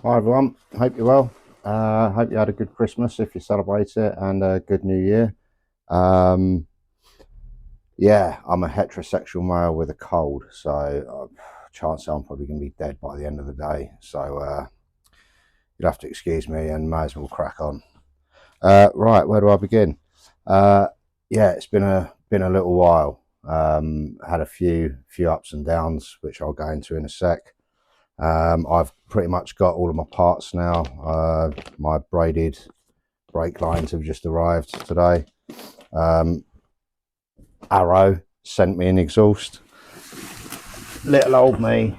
Hi everyone, hope you're well. Hope you had a good Christmas if you celebrate it, and a good New Year. Um, yeah, I'm a heterosexual male with a cold, so chances are I'm probably going to be dead by the end of the day. So you'll have to excuse me, and may as well crack on. Right, where do I begin? Uh, yeah, it's been a little while. Had a few ups and downs, which I'll go into in a sec. I've pretty much got all of my parts now. My braided brake lines have just arrived today. Arrow sent me an exhaust. Little old me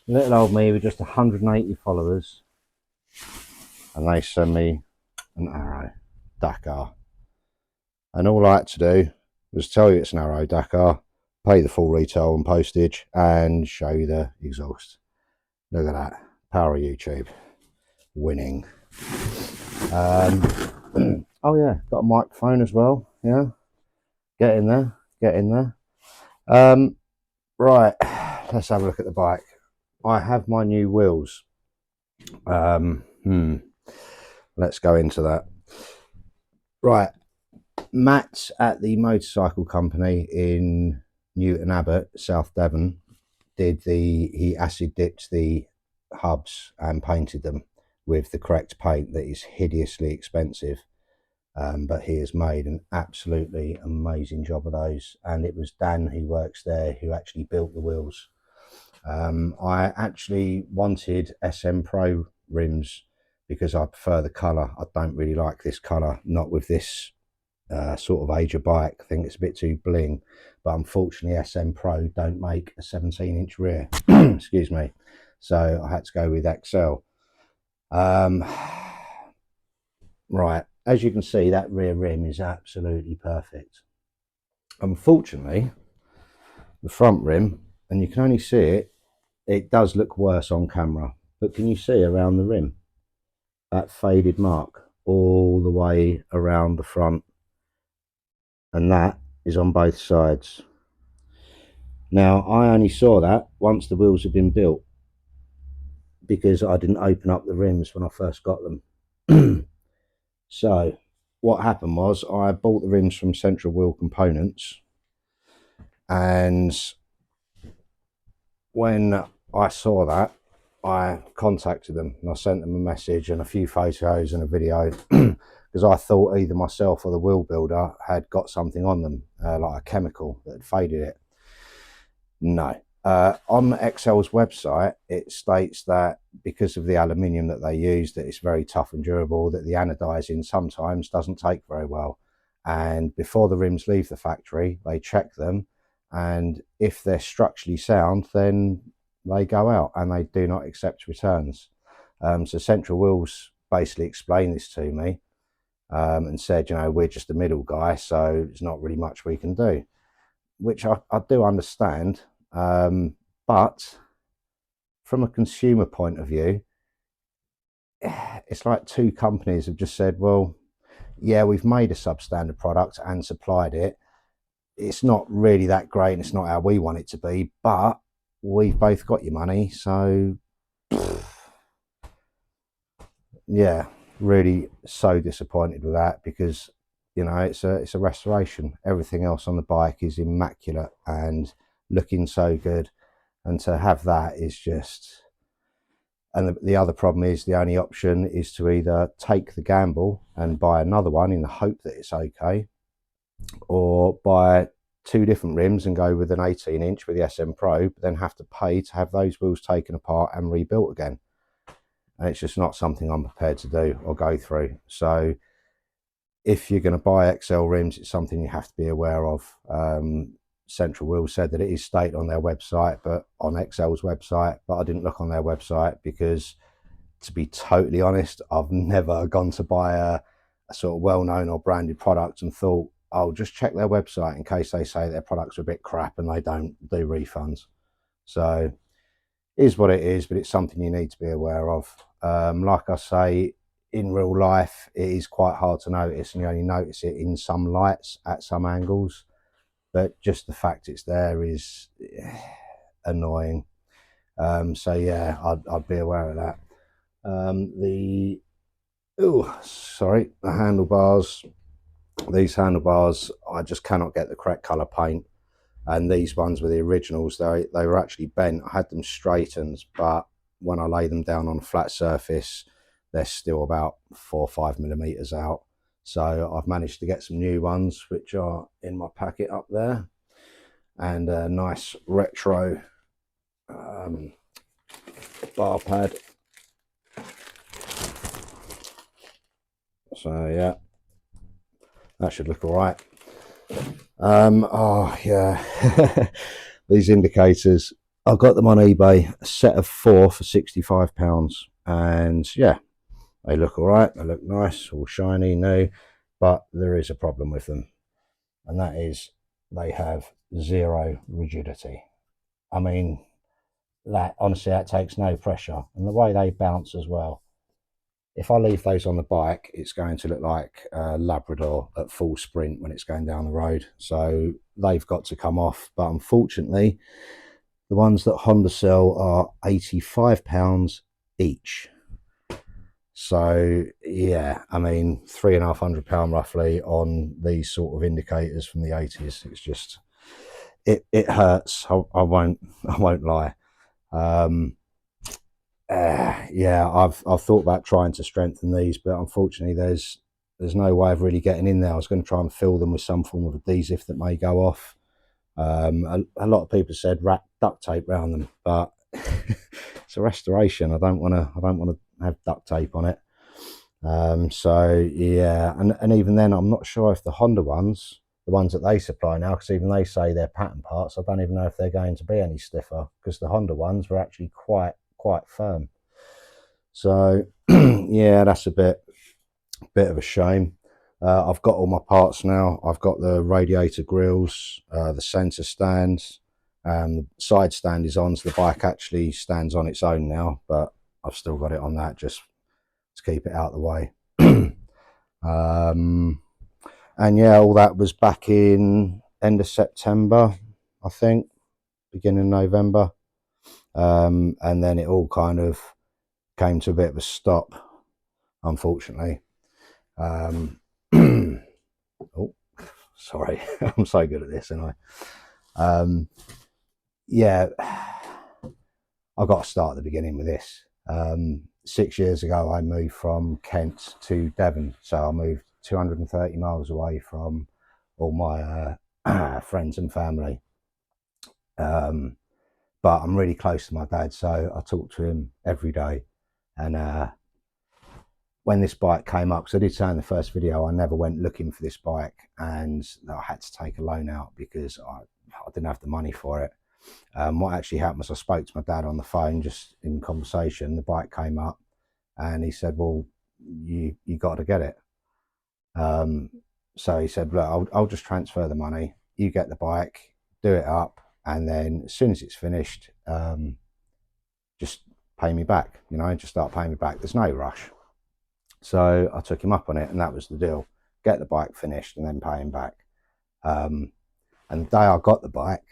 with just 180 followers, and they send me an Arrow Dakar. And all I had to do was tell you it's an Arrow Dakar, pay the full retail and postage, and show you the exhaust. Look at that, power of YouTube, winning. Oh yeah, got a microphone as well. Yeah, get in there, get in there. Right, let's have a look at the bike. I have my new wheels. Let's go into that. Right, Matt at the motorcycle company in Newton Abbot, South Devon, he acid dipped the hubs and painted them with the correct paint that is hideously expensive. But he has made an absolutely amazing job of those, and it was Dan who works there who actually built the wheels. I actually wanted SM Pro rims because I prefer the colour. I don't really like this colour, not with this sort of age of bike. I think it's a bit too bling, but unfortunately SM Pro don't make a 17-inch rear. Excuse me, so I had to go with XL. Right, as you can see, that rear rim is absolutely perfect. Unfortunately, the front rim, and you can only see it, it does look worse on camera, but can you see around the rim that faded mark all the way around the front? And that is on both sides. Now, I only saw that once the wheels had been built, because I didn't open up the rims when I first got them. So what happened was I bought the rims from Central Wheel Components, and when I saw that, I contacted them and I sent them a message and a few photos and a video because I thought either myself or the wheel builder had got something on them, like a chemical that had faded it. No. On XL's website, it states that because of the aluminium that they use, that it's very tough and durable, that the anodizing sometimes doesn't take very well. And before the rims leave the factory, they check them, and if they're structurally sound, then they go out and they do not accept returns. So Central Wheels basically explained this to me, and said, you know, we're just the middle guy, so there's not really much we can do, which I do understand. But from a consumer point of view, it's like two companies have just said, well, yeah, we've made a substandard product and supplied it. It's not really that great and it's not how we want it to be, but we've both got your money. So yeah, really so disappointed with that, because you know it's a restoration. Everything else on the bike is immaculate and looking so good, and to have that is just. And the other problem is the only option is to either take the gamble and buy another one in the hope that it's okay, or buy two different rims and go with an 18-inch with the SM Pro, but then have to pay to have those wheels taken apart and rebuilt again. And it's just not something I'm prepared to do or go through. So if you're going to buy XL rims, it's something you have to be aware of. Central Wheels said that it is stated on their website, but on XL's website, but I didn't look on their website because, to be totally honest, I've never gone to buy a sort of well-known or branded product and thought, I'll just check their website in case they say their products are a bit crap and they don't do refunds. So it is what it is, but it's something you need to be aware of. Like I say, in real life, it is quite hard to notice, and you only notice it in some lights at some angles. But just the fact it's there is annoying. So yeah, I'd be aware of that. The handlebars. These handlebars, I just cannot get the correct color paint. And these ones were the originals. They were actually bent. I had them straightened, but when I lay them down on a flat surface, they're still about 4 or 5 millimeters out. So I've managed to get some new ones, which are in my packet up there, and a nice retro bar pad. So yeah, that should look all right. Oh yeah, these indicators, I got them on eBay, a set of 4 for £65, and yeah, they look all right. They look nice, all shiny, new, but there is a problem with them, and that is they have zero rigidity. I mean, that honestly, that takes no pressure, and the way they bounce as well. If I leave those on the bike, it's going to look like a Labrador at full sprint when it's going down the road. So they've got to come off. But unfortunately, the ones that Honda sell are £85 each. So yeah, I mean, £350 roughly on these sort of indicators from the 80s. It's just, it hurts. I won't lie. Yeah, I've thought about trying to strengthen these, but unfortunately there's no way of really getting in there. I was going to try and fill them with some form of adhesive that may go off. A lot of people said wrap duct tape around them, but it's a restoration. I don't want to have duct tape on it. So yeah, and even then, I'm not sure if the Honda ones, the ones that they supply now, because even they say they're pattern parts, I don't even know if they're going to be any stiffer, because the Honda ones were actually quite firm. So yeah, that's a bit of a shame. I've got all my parts now. I've got the radiator grills, the center stand, the side stand is on, so the bike actually stands on its own now, but I've still got it on that just to keep it out of the way. And yeah, all that was back in end of September, I think, beginning of November. And then it all kind of came to a bit of a stop, unfortunately. Oh, sorry, I'm so good at this, and yeah, I've got to start at the beginning with this. 6 years ago, I moved from Kent to Devon, so I moved 230 miles away from all my friends and family. But I'm really close to my dad, so I talk to him every day. And when this bike came up, because I did say in the first video, I never went looking for this bike, and I had to take a loan out because I didn't have the money for it. What actually happened was I spoke to my dad on the phone, just in conversation. The bike came up, and he said, "Well, you got to get it." So he said, "Look, I'll just transfer the money. You get the bike, do it up, and then as soon as it's finished, just pay me back. You know, just start paying me back. There's no rush." So I took him up on it, and that was the deal: get the bike finished and then pay him back. And the day I got the bike,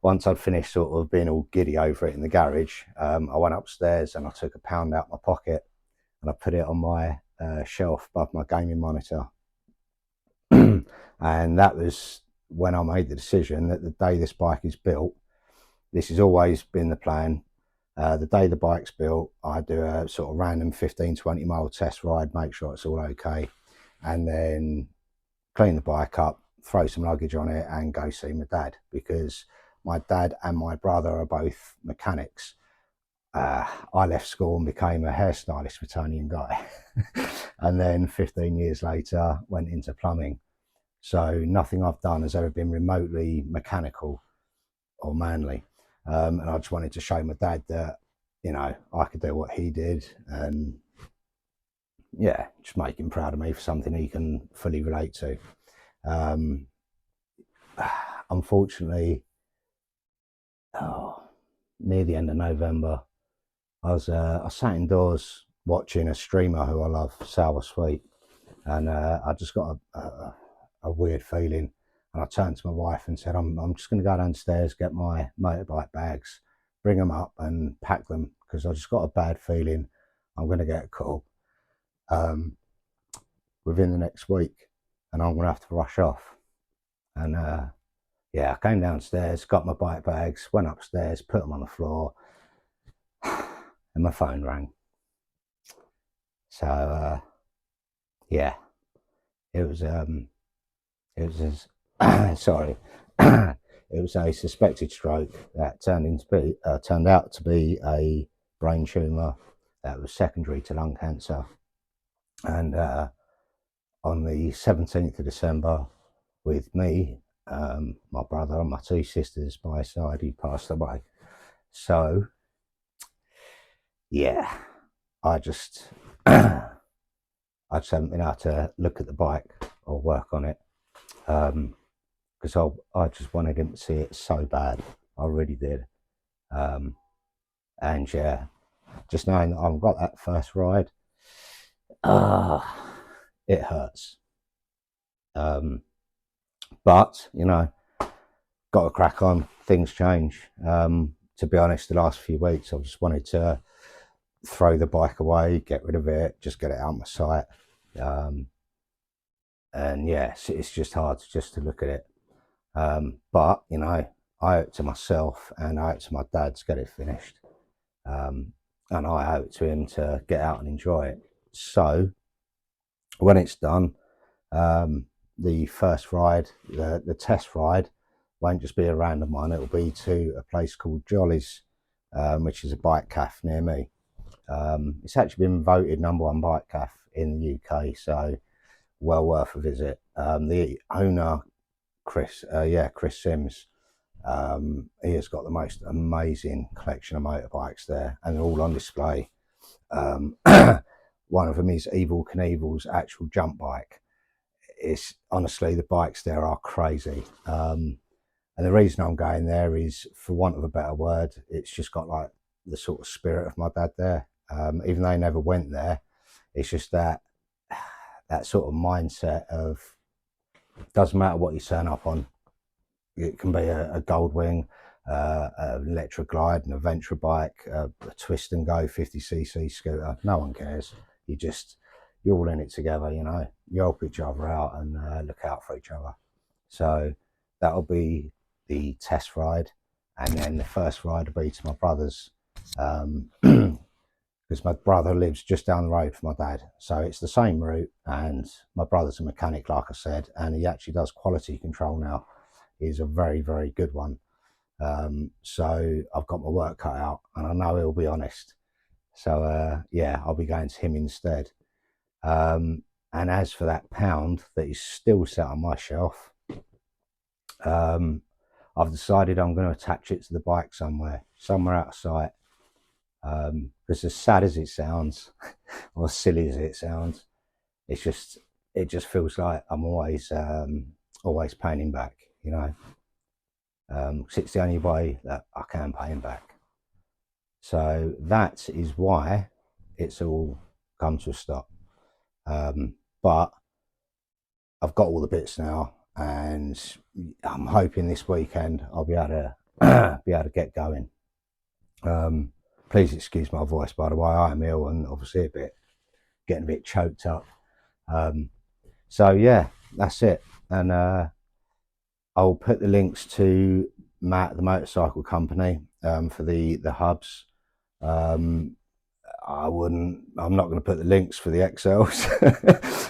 once I'd finished sort of being all giddy over it in the garage, I went upstairs and I took £1 out of my pocket and I put it on my shelf above my gaming monitor. And that was when I made the decision that the day this bike is built, this has always been the plan. The day the bike's built, I do a sort of random 15-20 mile test ride, make sure it's all okay, and then clean the bike up, throw some luggage on it and go see my dad, because my dad and my brother are both mechanics. I left school and became a hairstylist for Tony and Guy. And then 15 years later went into plumbing. So nothing I've done has ever been remotely mechanical or manly. And I just wanted to show my dad that, you know, I could do what he did, and yeah, just make him proud of me for something he can fully relate to. Unfortunately, near the end of November, I sat indoors watching a streamer who I love, Sour Sweet, and I just got a weird feeling, and I turned to my wife and said, I'm just going to go downstairs, get my motorbike bags, bring them up and pack them, because I just got a bad feeling I'm going to get a call within the next week, and I'm going to have to rush off. And yeah, I came downstairs, got my bike bags, went upstairs, put them on the floor, and my phone rang. So yeah, it was sorry, it was a suspected stroke that turned out to be a brain tumor that was secondary to lung cancer. And on the 17th of December, with me, my brother and my two sisters by his side, he passed away. So yeah, I just I just haven't been able to look at the bike or work on it, because I just wanted him to see it so bad. I really did. And yeah, just knowing that I've got that first ride, it hurts. But you know, got to crack on. Things change. To be honest, the last few weeks I've just wanted to throw the bike away, get rid of it, just get it out of my sight. And yeah, it's just hard just to look at it. But you know, I owe it to myself and I owe it to my dad to get it finished. And I owe it to him to get out and enjoy it. So when it's done, the first ride, the test ride, won't just be a random one. It'll be to a place called Jolly's, which is a bike cafe near me. It's actually been voted #1 bike cafe in the UK, so well worth a visit. The owner, Chris Sims, he has got the most amazing collection of motorbikes there, and they're all on display. One of them is Evel Knievel's actual jump bike. It's honestly, the bikes there are crazy. And the reason I'm going there is, for want of a better word, it's just got like the sort of spirit of my dad there. Even though he never went there, it's just that sort of mindset of, doesn't matter what you turn up on. It can be a Goldwing, an electric glide, an adventure bike, a twist and go 50cc scooter. No one cares. You're all in it together, you know. You help each other out and look out for each other. So that'll be the test ride, and then the first ride will be to my brother's, because my brother lives just down the road from my dad, so it's the same route. And my brother's a mechanic, like I said, and he actually does quality control now. He's a very, very good one. So I've got my work cut out, and I know he'll be honest. So yeah, I'll be going to him instead. And as for that pound that is still sat on my shelf, I've decided I'm going to attach it to the bike somewhere out of sight. Because as sad as it sounds, or silly as it sounds, it just feels like I'm always paying him back, you know. Because it's the only way that I can pay him back. So that is why it's all come to a stop. But I've got all the bits now, and I'm hoping this weekend I'll be able to get going. Please excuse my voice, by the way. I am ill and obviously getting a bit choked up. So yeah, that's it. And I'll put the links to Matt, the motorcycle company, for the hubs. I'm not going to put the links for the XLs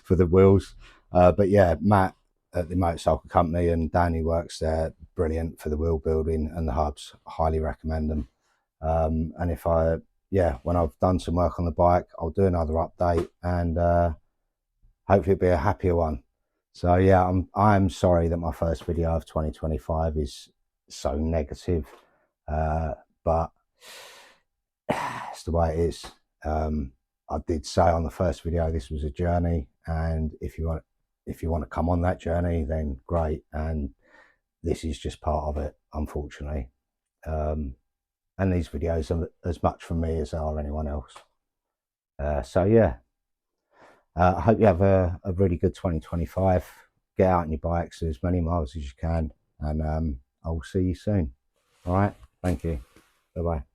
for the wheels. But yeah, Matt at the motorcycle company and Danny works there, brilliant for the wheel building and the hubs. Highly recommend them. And when I've done some work on the bike, I'll do another update, and hopefully it'll be a happier one. So yeah, I'm sorry that my first video of 2025 is so negative, but it's the way it is. I did say on the first video this was a journey, and if you want to come on that journey, then great. And this is just part of it, unfortunately. And these videos are as much from me as they are anyone else. So yeah, I hope you have a really good 2025. Get out on your bikes as many miles as you can, and I'll see you soon. All right, thank you. Bye bye.